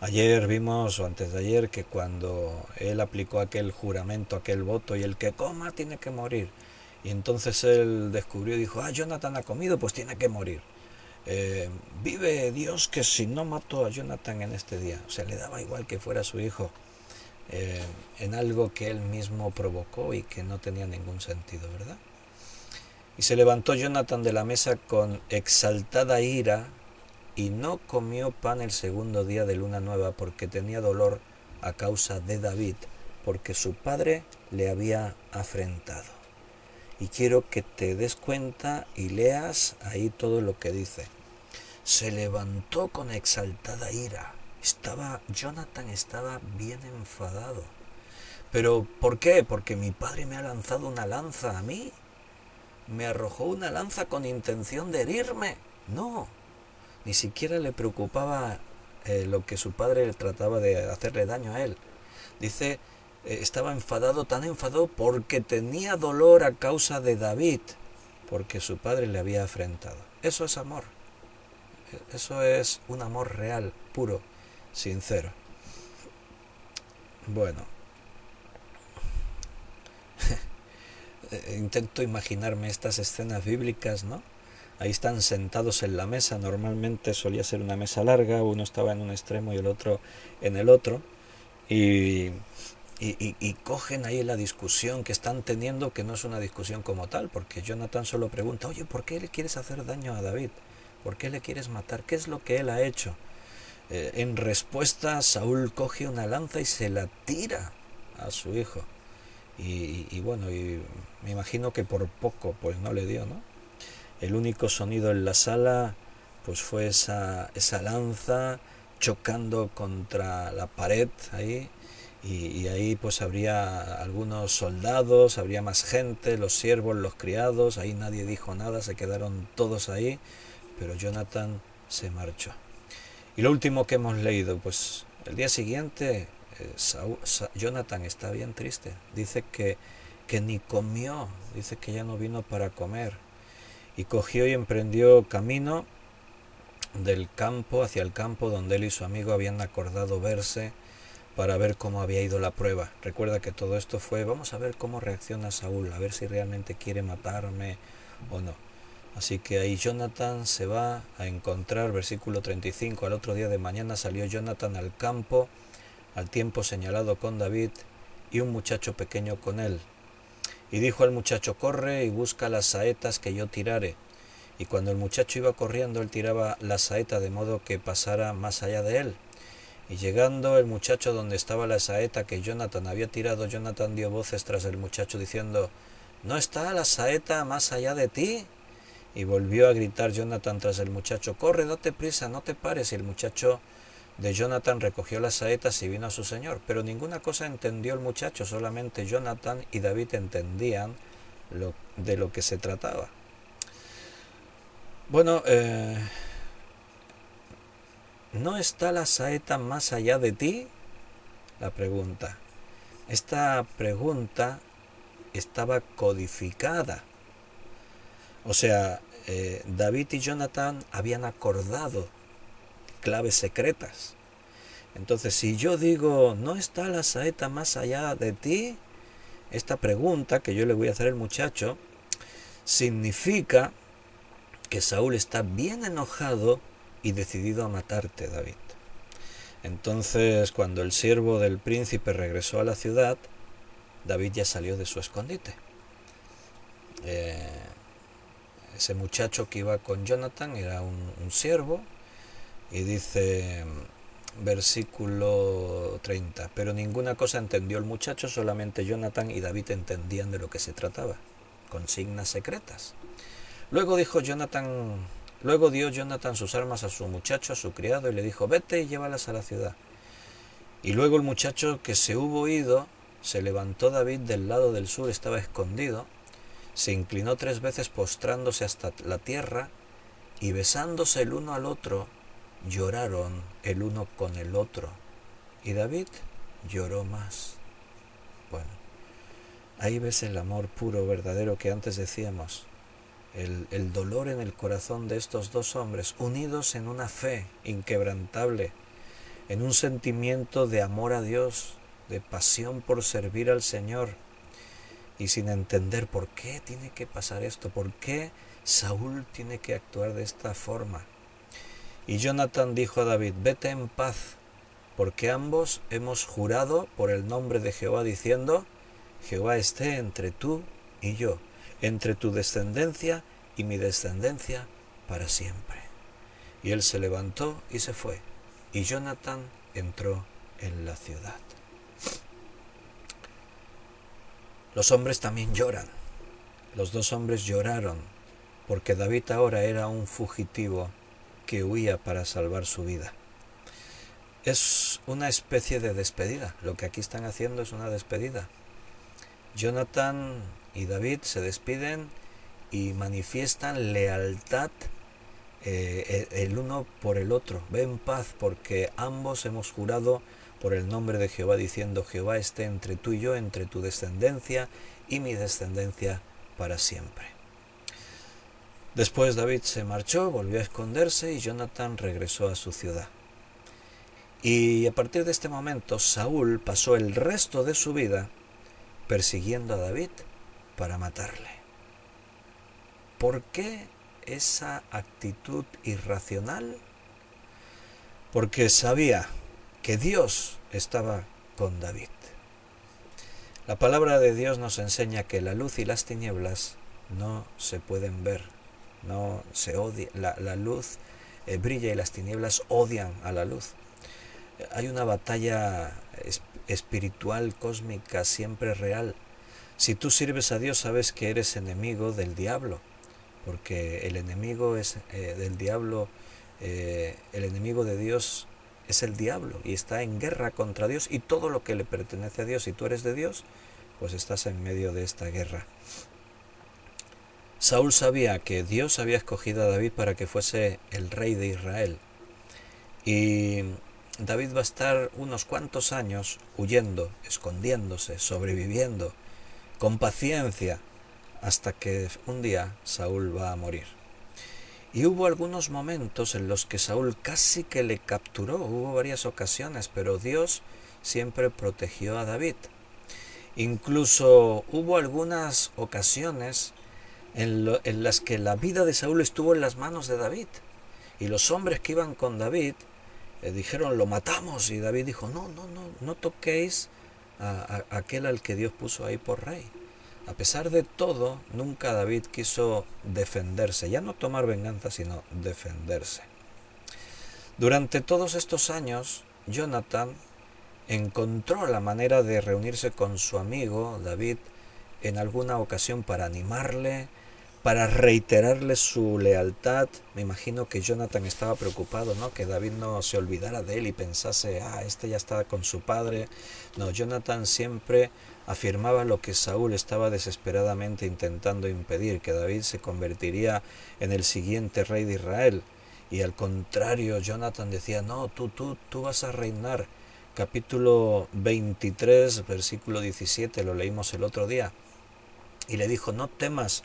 Ayer vimos, o antes de ayer, que cuando él aplicó aquel juramento, aquel voto, y el que coma tiene que morir. Y entonces él descubrió y dijo, Jonathan ha comido, pues tiene que morir. Vive Dios que si no mato a Jonathan en este día. O sea, le daba igual que fuera su hijo, en algo que él mismo provocó y que no tenía ningún sentido, ¿verdad? Y se levantó Jonathan de la mesa con exaltada ira y no comió pan el segundo día de luna nueva porque tenía dolor a causa de David, porque su padre le había afrentado. Y quiero que te des cuenta y leas ahí todo lo que dice. Se levantó con exaltada ira. Jonathan estaba bien enfadado. ¿Pero por qué? Porque mi padre me ha lanzado una lanza a mí. Me arrojó una lanza con intención de herirme. No, ni siquiera le preocupaba lo que su padre trataba de hacerle daño a él. Dice, estaba enfadado, tan enfadado porque tenía dolor a causa de David, porque su padre le había afrentado. Eso es amor. Eso es un amor real, puro, sincero. Bueno, intento imaginarme estas escenas bíblicas, ¿no? Ahí están sentados en la mesa, normalmente solía ser una mesa larga, uno estaba en un extremo y el otro en el otro, y, y cogen ahí la discusión que están teniendo, que no es una discusión como tal, porque Jonathan solo pregunta, oye, ¿por qué le quieres hacer daño a David? ¿Por qué le quieres matar? ¿Qué es lo que él ha hecho? En respuesta, Saúl coge una lanza y se la tira a su hijo. Y bueno, y me imagino que por poco pues no le dio, ¿no? El único sonido en la sala pues fue esa lanza chocando contra la pared ahí, y ahí pues habría algunos soldados, habría más gente, los siervos, los criados, ahí nadie dijo nada, se quedaron todos ahí, pero Jonathan se marchó. Y lo último que hemos leído, pues el día siguiente Jonathan está bien triste, dice que ni comió, dice que ya no vino para comer, y cogió y emprendió camino del campo hacia el campo donde él y su amigo habían acordado verse para ver cómo había ido la prueba. Recuerda que todo esto fue, vamos a ver cómo reacciona Saúl, a ver si realmente quiere matarme o no. Así que ahí Jonathan se va a encontrar, versículo 35, al otro día de mañana salió Jonathan al campo, al tiempo señalado con David, y un muchacho pequeño con él. Y dijo al muchacho, corre y busca las saetas que yo tirare. Y cuando el muchacho iba corriendo, él tiraba la saeta de modo que pasara más allá de él. Y llegando el muchacho donde estaba la saeta que Jonathan había tirado, Jonathan dio voces tras el muchacho diciendo, ¿no está la saeta más allá de ti? Y volvió a gritar Jonathan tras el muchacho, corre, date prisa, no te pares. Y el muchacho de Jonathan recogió las saetas y vino a su señor. Pero ninguna cosa entendió el muchacho, solamente Jonathan y David entendían de lo que se trataba. Bueno, ¿no está la saeta más allá de ti? La pregunta. Esta pregunta estaba codificada. O sea, David y Jonathan habían acordado claves secretas. Entonces, si yo digo, ¿no está la saeta más allá de ti? Esta pregunta que yo le voy a hacer al muchacho significa que Saúl está bien enojado y decidido a matarte, David. Entonces, cuando el siervo del príncipe regresó a la ciudad, David ya salió de su escondite. Ese muchacho que iba con Jonathan era un siervo, y dice, versículo 30, pero ninguna cosa entendió el muchacho, solamente Jonathan y David entendían de lo que se trataba, consignas secretas. Luego dio Jonathan sus armas a su muchacho, a su criado, y le dijo, vete y llévalas a la ciudad. Y luego el muchacho que se hubo ido, se levantó David del lado del sur, estaba escondido, se inclinó 3 veces postrándose hasta la tierra, y besándose el uno al otro, lloraron el uno con el otro. Y David lloró más. Bueno, ahí ves el amor puro, verdadero que antes decíamos. El dolor en el corazón de estos dos hombres, unidos en una fe inquebrantable, en un sentimiento de amor a Dios, de pasión por servir al Señor, y sin entender por qué tiene que pasar esto, por qué Saúl tiene que actuar de esta forma. Y Jonathan dijo a David, vete en paz, porque ambos hemos jurado por el nombre de Jehová, diciendo, Jehová esté entre tú y yo, entre tu descendencia y mi descendencia para siempre. Y él se levantó y se fue, y Jonathan entró en la ciudad. Los hombres también lloran. Los dos hombres lloraron, porque David ahora era un fugitivo que huía para salvar su vida. Es una especie de despedida. Lo que aquí están haciendo es una despedida. Jonathan y David se despiden y manifiestan lealtad el uno por el otro. Ve en paz, porque ambos hemos jurado por el nombre de Jehová, diciendo, Jehová esté entre tú y yo, entre tu descendencia y mi descendencia para siempre. Después David se marchó, volvió a esconderse, y Jonathan regresó a su ciudad. Y a partir de este momento Saúl pasó el resto de su vida persiguiendo a David para matarle. ¿Por qué esa actitud irracional? Porque sabía que Dios estaba con David. La palabra de Dios nos enseña que la luz y las tinieblas no se pueden ver, no se odia. La luz brilla y las tinieblas odian a la luz. Hay una batalla espiritual, cósmica, siempre real. Si tú sirves a Dios, sabes que eres enemigo del diablo, porque el enemigo del diablo, el enemigo de Dios es el diablo y está en guerra contra Dios y todo lo que le pertenece a Dios. Si tú eres de Dios, pues estás en medio de esta guerra. Saúl sabía que Dios había escogido a David para que fuese el rey de Israel. Y David va a estar unos cuantos años huyendo, escondiéndose, sobreviviendo, con paciencia, hasta que un día Saúl va a morir. Y hubo algunos momentos en los que Saúl casi que le capturó, hubo varias ocasiones, pero Dios siempre protegió a David. Incluso hubo algunas ocasiones en las que la vida de Saúl estuvo en las manos de David. Y los hombres que iban con David dijeron, lo matamos. Y David dijo, no toquéis a aquel al que Dios puso ahí por rey. A pesar de todo, nunca David quiso defenderse, ya no tomar venganza, sino defenderse. Durante todos estos años, Jonathan encontró la manera de reunirse con su amigo David en alguna ocasión para animarle, para reiterarle su lealtad. Me imagino que Jonathan estaba preocupado, ¿no? Que David no se olvidara de él y pensase, este ya está con su padre. No, Jonathan siempre afirmaba lo que Saúl estaba desesperadamente intentando impedir, que David se convertiría en el siguiente rey de Israel. Y al contrario, Jonathan decía, no, tú vas a reinar. Capítulo 23, versículo 17, lo leímos el otro día. Y le dijo, no temas,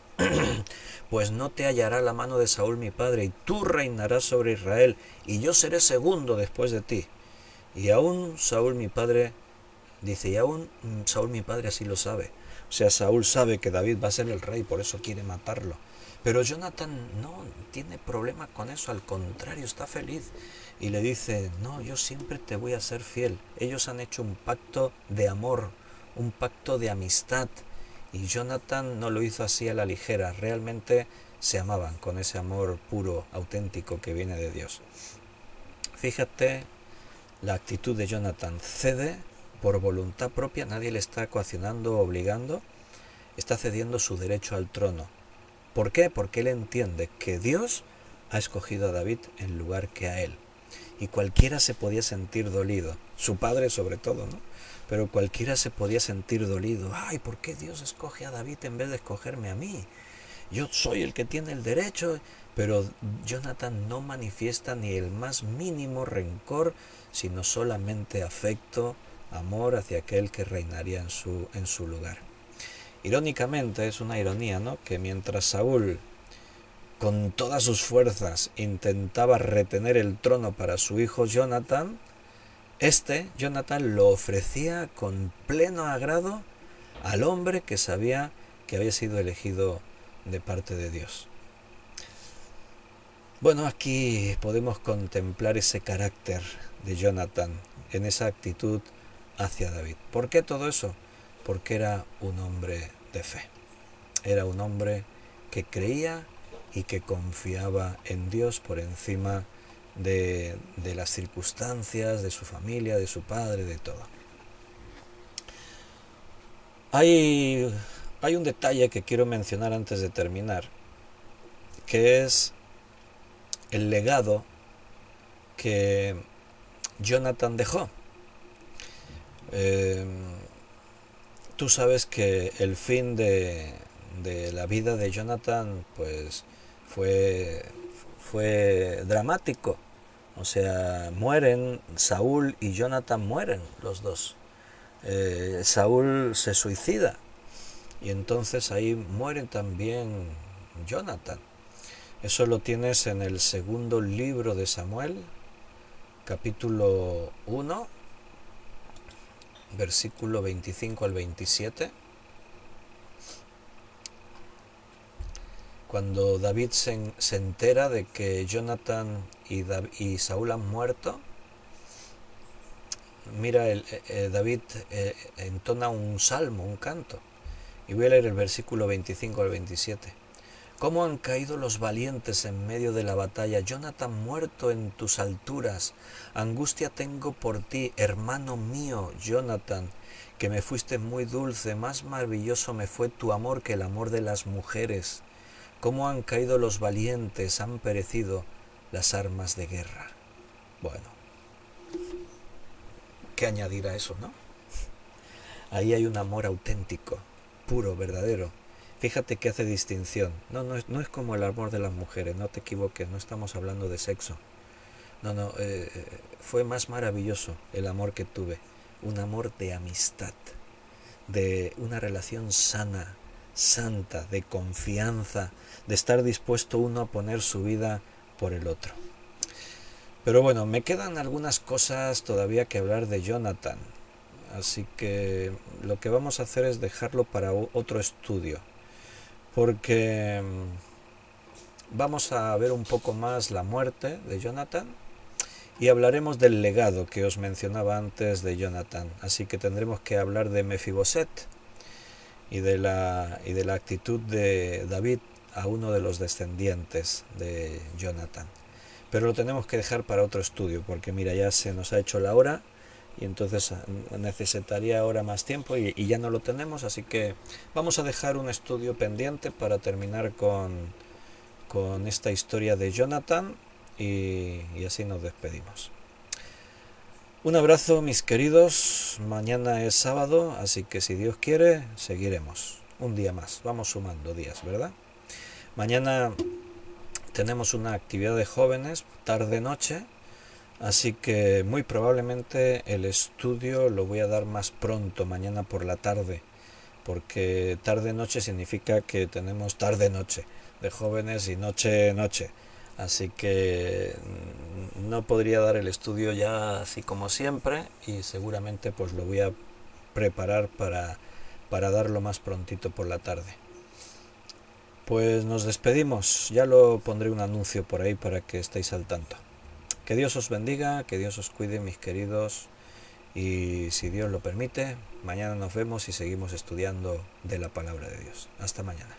pues no te hallará la mano de Saúl mi padre, y tú reinarás sobre Israel, y yo seré segundo después de ti. Y aún Saúl mi padre, dice, y aún Saúl mi padre así lo sabe. O sea, Saúl sabe que David va a ser el rey, por eso quiere matarlo. Pero Jonathan no tiene problema con eso, al contrario, está feliz. Y le dice, no, yo siempre te voy a ser fiel. Ellos han hecho un pacto de amor, un pacto de amistad. Y Jonathan no lo hizo así a la ligera, realmente se amaban con ese amor puro, auténtico que viene de Dios. Fíjate la actitud de Jonathan, cede por voluntad propia, nadie le está coaccionando o obligando, está cediendo su derecho al trono. ¿Por qué? Porque él entiende que Dios ha escogido a David en lugar que a él. Y cualquiera se podía sentir dolido, su padre sobre todo, ¿no? Pero cualquiera se podía sentir dolido. Ay, ¿por qué Dios escoge a David en vez de escogerme a mí? Yo soy el que tiene el derecho. Pero Jonathan no manifiesta ni el más mínimo rencor, sino solamente afecto, amor hacia aquel que reinaría en su lugar. Irónicamente, es una ironía, ¿no? Que mientras Saúl, con todas sus fuerzas, intentaba retener el trono para su hijo Jonathan, Jonathan, lo ofrecía con pleno agrado al hombre que sabía que había sido elegido de parte de Dios. Bueno, aquí podemos contemplar ese carácter de Jonathan en esa actitud hacia David. ¿Por qué todo eso? Porque era un hombre de fe. Era un hombre que creía y que confiaba en Dios por encima de las circunstancias, de su familia, de su padre, de todo. Hay un detalle que quiero mencionar antes de terminar, que es el legado que Jonathan dejó. Tú sabes que el fin de la vida de Jonathan pues fue dramático. O sea, mueren, Saúl y Jonathan mueren los dos. Saúl se suicida y entonces ahí muere también Jonathan. Eso lo tienes en el segundo libro de Samuel, capítulo 1, versículo 25 al 27. cuando David se entera de que Jonathan y Saúl han muerto, mira, David entona un salmo, un canto. Y voy a leer el versículo 25 al 27. ¿Cómo han caído los valientes en medio de la batalla? Jonathan muerto en tus alturas. Angustia tengo por ti, hermano mío, Jonathan, que me fuiste muy dulce. Más maravilloso me fue tu amor que el amor de las mujeres. ¿Cómo han caído los valientes? Han perecido las armas de guerra. Bueno, ¿qué añadir a eso, no? Ahí hay un amor auténtico, puro, verdadero. Fíjate que hace distinción. No es como el amor de las mujeres, no te equivoques, no estamos hablando de sexo. Fue más maravilloso el amor que tuve. Un amor de amistad, de una relación sana, santa, de confianza, de estar dispuesto uno a poner su vida por el otro. Pero bueno, me quedan algunas cosas todavía que hablar de Jonathan. Así que lo que vamos a hacer es dejarlo para otro estudio. Porque vamos a ver un poco más la muerte de Jonathan y hablaremos del legado que os mencionaba antes de Jonathan. Así que tendremos que hablar de Mefiboset y de la actitud de David a uno de los descendientes de Jonathan. Pero lo tenemos que dejar para otro estudio, porque mira, ya se nos ha hecho la hora y entonces necesitaría ahora más tiempo y ya no lo tenemos, así que vamos a dejar un estudio pendiente para terminar con esta historia de Jonathan y así nos despedimos. Un abrazo, mis queridos. Mañana es sábado, así que si Dios quiere, seguiremos. Un día más. Vamos sumando días, ¿verdad? Mañana tenemos una actividad de jóvenes, tarde-noche, así que muy probablemente el estudio lo voy a dar más pronto, mañana por la tarde, porque tarde-noche significa que tenemos tarde-noche de jóvenes y noche-noche. Así que no podría dar el estudio ya así como siempre y seguramente pues lo voy a preparar para darlo más prontito por la tarde. Pues nos despedimos, ya lo pondré un anuncio por ahí para que estéis al tanto. Que Dios os bendiga, que Dios os cuide, mis queridos, y si Dios lo permite, mañana nos vemos y seguimos estudiando de la palabra de Dios. Hasta mañana.